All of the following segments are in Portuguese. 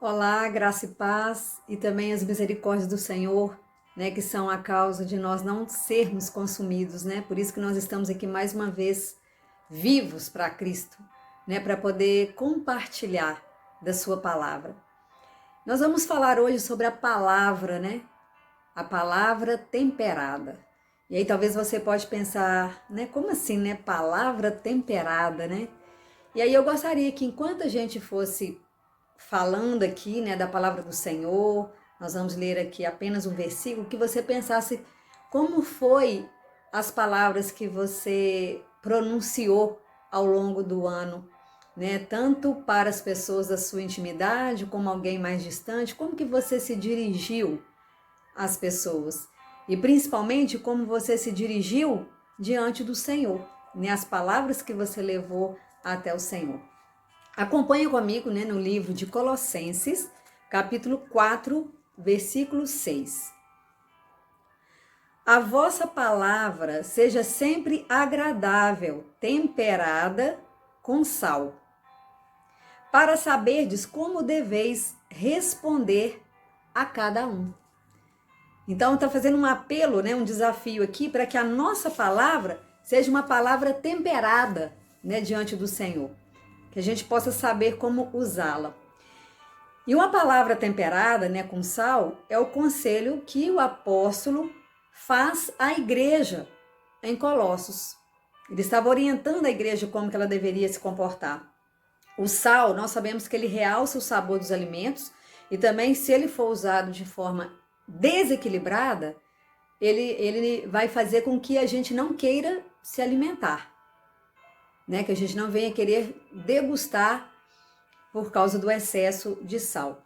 Olá, graça e paz e também as misericórdias do Senhor, né, que são a causa de nós não sermos consumidos, né? Por isso que nós estamos aqui mais uma vez vivos para Cristo, né, para poder compartilhar da sua palavra. Nós vamos falar hoje sobre a palavra, né? A palavra temperada. E aí talvez você pode pensar, né, como assim, né, palavra temperada, né? E aí eu gostaria que enquanto a gente fosse falando aqui, né, da palavra do Senhor, nós vamos ler aqui apenas um versículo, que você pensasse como foi as palavras que você pronunciou ao longo do ano, né, tanto para as pessoas da sua intimidade, como alguém mais distante, como que você se dirigiu às pessoas e principalmente como você se dirigiu diante do Senhor, né, as palavras que você levou até o Senhor. Acompanhe comigo, né, no livro de Colossenses, capítulo 4, versículo 6. A vossa palavra seja sempre agradável, temperada com sal, para saberdes como deveis responder a cada um. Então, está fazendo um apelo, né, um desafio aqui para que a nossa palavra seja uma palavra temperada, né, diante do Senhor, que a gente possa saber como usá-la. E uma palavra temperada, né, com sal, é o conselho que o apóstolo faz à igreja em Colossos. Ele estava orientando a igreja como que ela deveria se comportar. O sal, nós sabemos que ele realça o sabor dos alimentos e também, se ele for usado de forma desequilibrada, ele vai fazer com que a gente não queira se alimentar, né? Que a gente não venha querer degustar por causa do excesso de sal.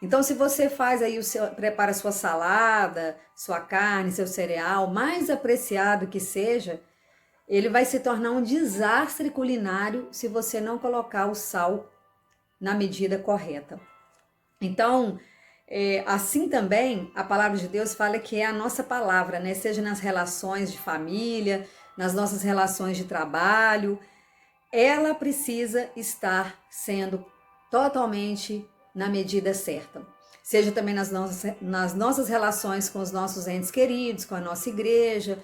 Então, se você faz aí prepara sua salada, sua carne, seu cereal, mais apreciado que seja, ele vai se tornar um desastre culinário se você não colocar o sal na medida correta. Então, assim também, a palavra de Deus fala que é a nossa palavra, né? Seja nas relações de família, nas nossas relações de trabalho, ela precisa estar sendo totalmente na medida certa. Seja também nas nossas relações com os nossos entes queridos, com a nossa igreja,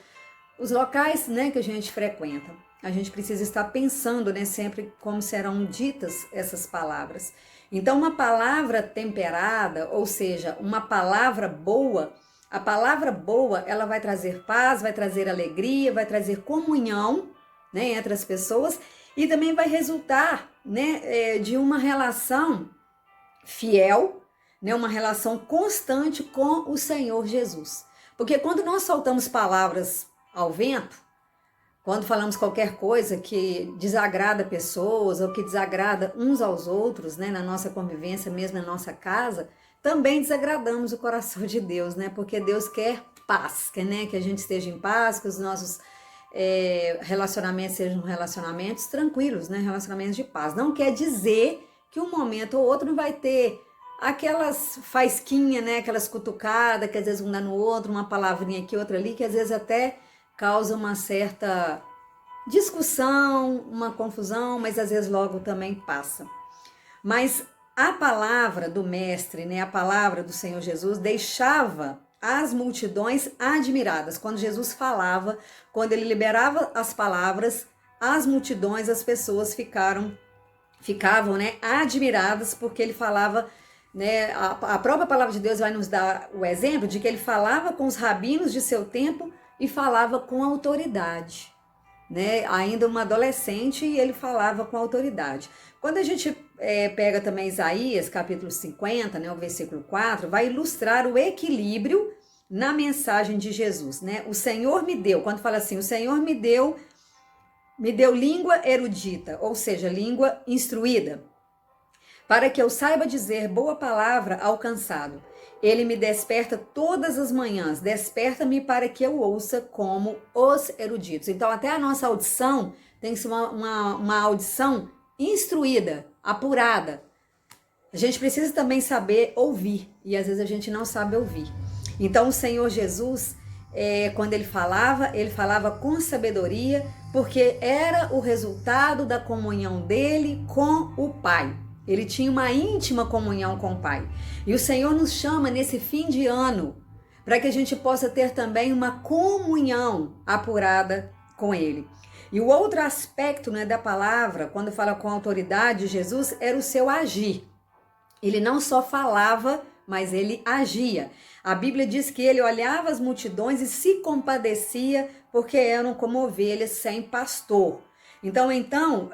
os locais, né, que a gente frequenta. A gente precisa estar pensando, né, sempre como serão ditas essas palavras. Então, uma palavra temperada, ou seja, uma palavra boa, a palavra boa, ela vai trazer paz, vai trazer alegria, vai trazer comunhão, né, entre as pessoas e também vai resultar, né, de uma relação fiel, né, uma relação constante com o Senhor Jesus. Porque quando nós soltamos palavras ao vento, quando falamos qualquer coisa que desagrada pessoas ou que desagrada uns aos outros, né, na nossa convivência, mesmo na nossa casa, também desagradamos o coração de Deus, né? Porque Deus quer paz, quer, né, que a gente esteja em paz, que os nossos relacionamentos sejam relacionamentos tranquilos, né? Relacionamentos de paz. Não quer dizer que um momento ou outro não vai ter aquelas faisquinhas, né? Aquelas cutucadas que às vezes um dá no outro, uma palavrinha aqui, outra ali, que às vezes até causa uma certa discussão, uma confusão, mas às vezes logo também passa. Mas a palavra do Mestre, né, a palavra do Senhor Jesus, deixava as multidões admiradas. Quando Jesus falava, quando ele liberava as palavras, as multidões, as pessoas ficavam, né, admiradas, porque ele falava, né, a própria palavra de Deus vai nos dar o exemplo de que ele falava com os rabinos de seu tempo e falava com autoridade, né? Ainda uma adolescente e ele falava com autoridade. Quando a gente pega também Isaías, capítulo 50, né, o versículo 4, vai ilustrar o equilíbrio na mensagem de Jesus, né? O Senhor me deu, quando fala assim, o Senhor me deu língua erudita, ou seja, língua instruída, para que eu saiba dizer boa palavra ao cansado. Ele me desperta todas as manhãs, desperta-me para que eu ouça como os eruditos. Então, até a nossa audição tem que ser uma audição instruída, apurada. A gente precisa também saber ouvir, e às vezes a gente não sabe ouvir. Então, o Senhor Jesus, quando ele falava com sabedoria, porque era o resultado da comunhão dele com o Pai. Ele tinha uma íntima comunhão com o Pai. E o Senhor nos chama nesse fim de ano para que a gente possa ter também uma comunhão apurada com Ele. E o outro aspecto, né, da palavra, quando fala com autoridade, Jesus, era o seu agir. Ele não só falava, mas ele agia. A Bíblia diz que ele olhava as multidões e se compadecia porque eram como ovelhas sem pastor. Então,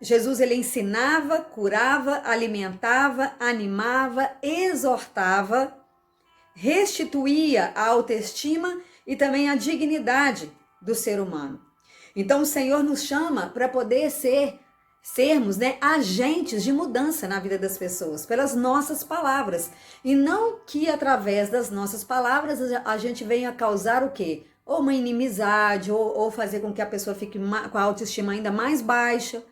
Jesus ele ensinava, curava, alimentava, animava, exortava, restituía a autoestima e também a dignidade do ser humano. Então o Senhor nos chama para poder sermos, né, agentes de mudança na vida das pessoas, pelas nossas palavras. E não que através das nossas palavras a gente venha causar o quê? Ou uma inimizade, ou fazer com que a pessoa fique com a autoestima ainda mais baixa.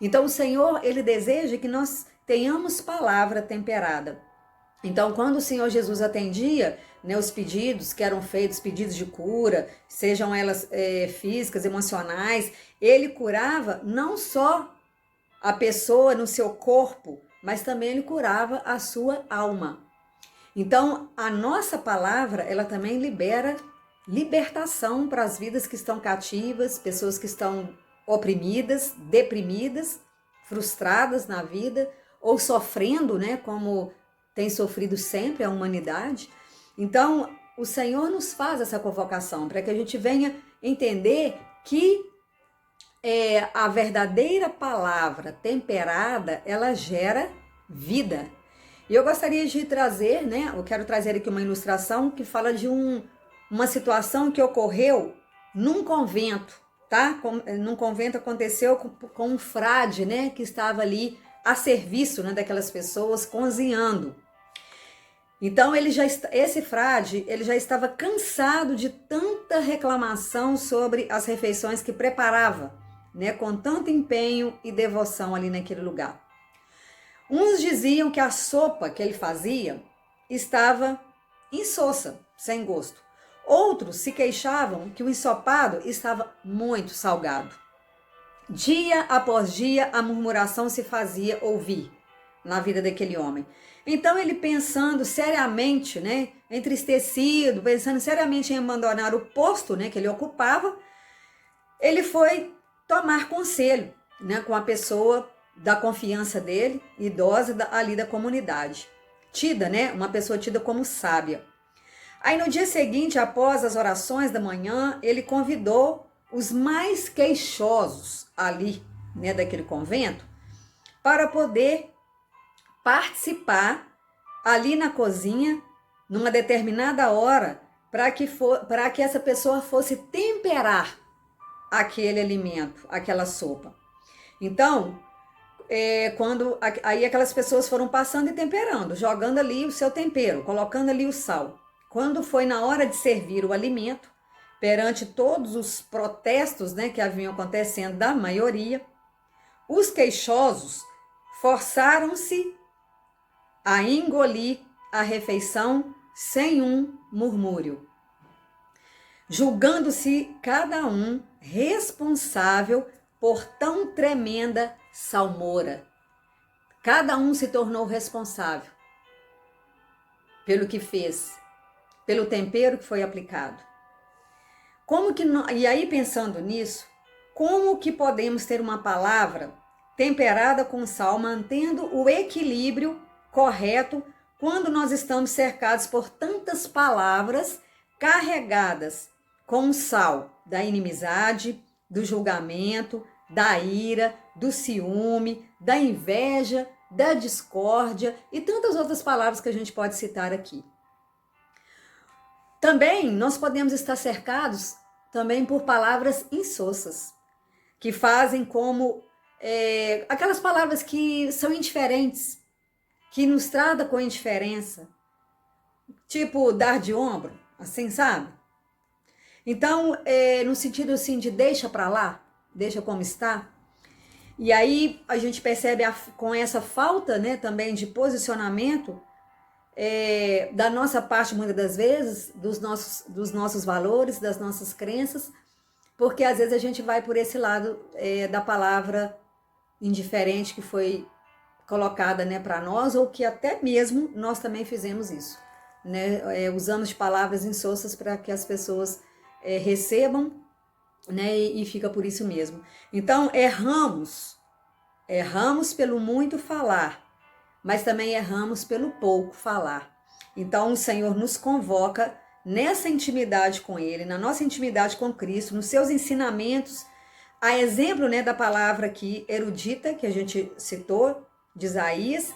Então o Senhor, ele deseja que nós tenhamos palavra temperada. Então, quando o Senhor Jesus atendia, né, os pedidos que eram feitos, pedidos de cura, sejam elas físicas, emocionais, ele curava não só a pessoa no seu corpo, mas também ele curava a sua alma. Então, a nossa palavra, ela também libera libertação para as vidas que estão cativas, pessoas que estão oprimidas, deprimidas, frustradas na vida, ou sofrendo, né, como tem sofrido sempre a humanidade. Então, o Senhor nos faz essa convocação para que a gente venha entender que a verdadeira palavra temperada, ela gera vida. E eu gostaria de trazer, né, eu quero trazer aqui uma ilustração que fala de uma situação que ocorreu num convento, tá? Num convento aconteceu com um frade, né, que estava ali a serviço, né, daquelas pessoas, cozinhando. Então esse frade, ele já estava cansado de tanta reclamação sobre as refeições que preparava, né, com tanto empenho e devoção ali naquele lugar. Uns diziam que a sopa que ele fazia estava insossa, sem gosto. Outros se queixavam que o ensopado estava muito salgado. Dia após dia, a murmuração se fazia ouvir na vida daquele homem. Então ele pensando seriamente, né, entristecido, pensando seriamente em abandonar o posto, né, que ele ocupava, ele foi tomar conselho, né, com a pessoa da confiança dele, idosa ali da comunidade, tida, né, uma pessoa tida como sábia. Aí no dia seguinte, após as orações da manhã, ele convidou os mais queixosos ali, né, daquele convento, para poder participar ali na cozinha, numa determinada hora, para que essa pessoa fosse temperar aquele alimento, aquela sopa. Então, aí aquelas pessoas foram passando e temperando, jogando ali o seu tempero, colocando ali o sal. Quando foi na hora de servir o alimento, perante todos os protestos, né, que haviam acontecendo da maioria, os queixosos forçaram-se a engolir a refeição sem um murmúrio, julgando-se cada um responsável por tão tremenda salmoura. Cada um se tornou responsável pelo que fez, pelo tempero que foi aplicado. E aí, pensando nisso, como que podemos ter uma palavra temperada com sal, mantendo o equilíbrio correto quando nós estamos cercados por tantas palavras carregadas com o sal da inimizade, do julgamento, da ira, do ciúme, da inveja, da discórdia e tantas outras palavras que a gente pode citar aqui. Também nós podemos estar cercados também por palavras insossas, que fazem como aquelas palavras que são indiferentes, que nos tratam com indiferença, tipo dar de ombro, assim, sabe? Então, no sentido assim de deixa pra lá, deixa como está. E aí a gente percebe com essa falta, né, também de posicionamento da nossa parte, muitas das vezes, dos nossos valores, das nossas crenças, porque às vezes a gente vai por esse lado da palavra indiferente que foi colocada, né, para nós, ou que até mesmo nós também fizemos isso, né? Usamos de palavras insossas para que as pessoas recebam, né, e fica por isso mesmo. Então, erramos pelo muito falar, mas também erramos pelo pouco falar. Então, o Senhor nos convoca nessa intimidade com Ele, na nossa intimidade com Cristo, nos seus ensinamentos, a exemplo, né, da palavra aqui erudita, que a gente citou, de Isaías,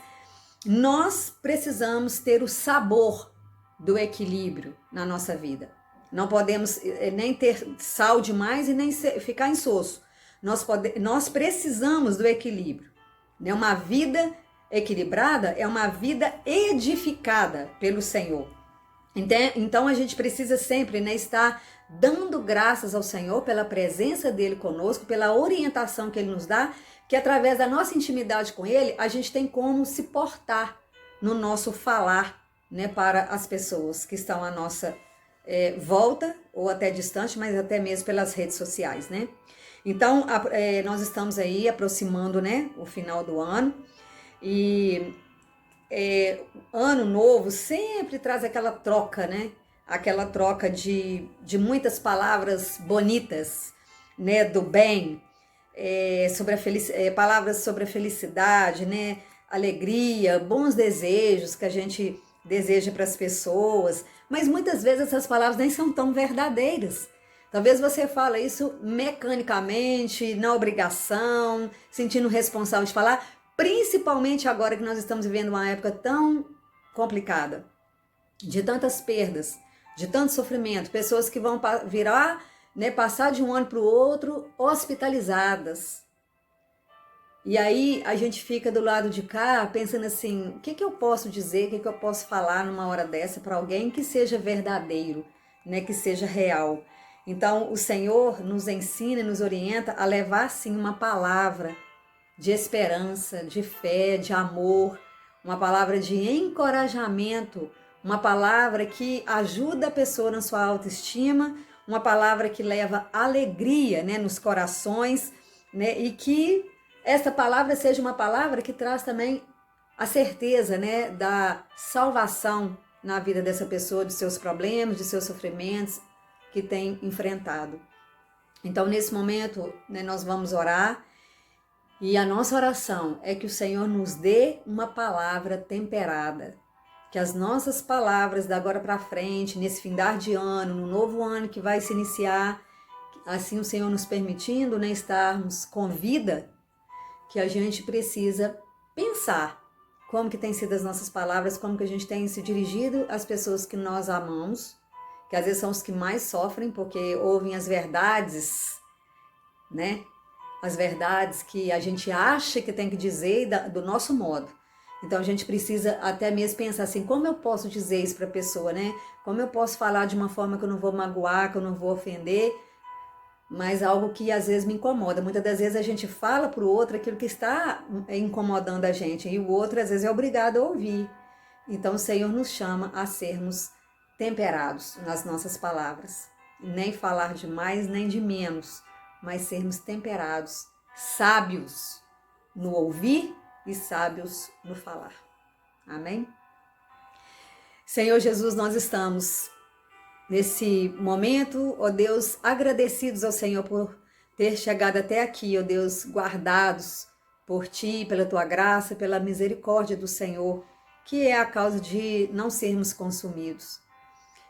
nós precisamos ter o sabor do equilíbrio na nossa vida. Não podemos nem ter sal demais e nem ficar insosso. Nós precisamos do equilíbrio. Né? Uma vida equilibrada é uma vida edificada pelo Senhor. Então a gente precisa sempre, né, estar dando graças ao Senhor pela presença dele conosco, pela orientação que ele nos dá, que através da nossa intimidade com ele, a gente tem como se portar no nosso falar, né, para as pessoas que estão à nossa volta, ou até distante, mas até mesmo pelas redes sociais, né? Então, nós estamos aí aproximando, né, o final do ano, e ano novo sempre traz aquela troca, né? Aquela troca de muitas palavras bonitas, né? Do bem, sobre palavras sobre a felicidade, né? Alegria, bons desejos que a gente deseja para as pessoas, mas muitas vezes essas palavras nem são tão verdadeiras. Talvez você fale isso mecanicamente, na obrigação, sentindo responsável de falar, principalmente agora que nós estamos vivendo uma época tão complicada, de tantas perdas, de tanto sofrimento, pessoas que vão virar, né, passar de um ano para o outro hospitalizadas. E aí a gente fica do lado de cá pensando assim, o que eu posso dizer, o que eu posso falar numa hora dessa para alguém que seja verdadeiro, né, que seja real. Então o Senhor nos ensina, nos orienta a levar sim uma palavra de esperança, de fé, de amor, uma palavra de encorajamento, uma palavra que ajuda a pessoa na sua autoestima, uma palavra que leva alegria, né, nos corações, né, e que essa palavra seja uma palavra que traz também a certeza, né, da salvação na vida dessa pessoa, de seus problemas, de seus sofrimentos que tem enfrentado. Então, nesse momento, né, nós vamos orar. E a nossa oração é que o Senhor nos dê uma palavra temperada, que as nossas palavras da agora para frente, nesse findar de ano, no novo ano que vai se iniciar, assim o Senhor nos permitindo, né, estarmos com vida, que a gente precisa pensar como que tem sido as nossas palavras, como que a gente tem se dirigido às pessoas que nós amamos, que às vezes são os que mais sofrem, porque ouvem as verdades, né? As verdades que a gente acha que tem que dizer do nosso modo. Então a gente precisa até mesmo pensar assim, como eu posso dizer isso para a pessoa, né? Como eu posso falar de uma forma que eu não vou magoar, que eu não vou ofender, mas algo que às vezes me incomoda. Muitas das vezes a gente fala para o outro aquilo que está incomodando a gente, e o outro às vezes é obrigado a ouvir. Então o Senhor nos chama a sermos temperados nas nossas palavras, nem falar de mais nem de menos, mas sermos temperados, sábios no ouvir e sábios no falar. Amém? Senhor Jesus, nós estamos nesse momento, ó Deus, agradecidos ao Senhor por ter chegado até aqui, ó Deus, guardados por Ti, pela Tua graça, pela misericórdia do Senhor, que é a causa de não sermos consumidos.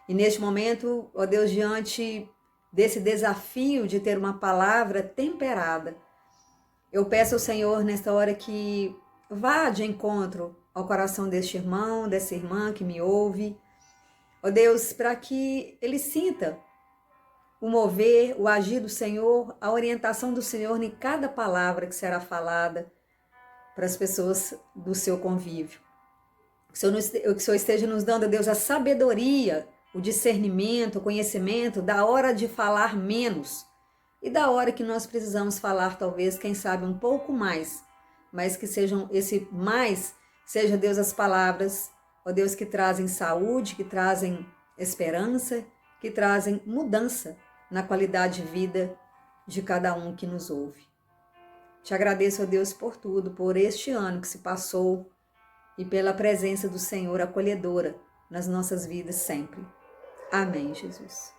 E neste momento, ó Deus, diante desse desafio de ter uma palavra temperada, eu peço ao Senhor nesta hora que vá de encontro ao coração deste irmão, dessa irmã que me ouve, ó Deus, para que ele sinta o mover, o agir do Senhor, a orientação do Senhor em cada palavra que será falada para as pessoas do seu convívio. Que o Senhor esteja nos dando, ó Deus, a sabedoria, o discernimento, o conhecimento da hora de falar menos e da hora que nós precisamos falar, talvez, quem sabe, um pouco mais, mas que sejam esse mais, seja, Deus, as palavras, ó Deus, que trazem saúde, que trazem esperança, que trazem mudança na qualidade de vida de cada um que nos ouve. Te agradeço, ó Deus, por tudo, por este ano que se passou e pela presença do Senhor acolhedora nas nossas vidas sempre. Amém, Jesus.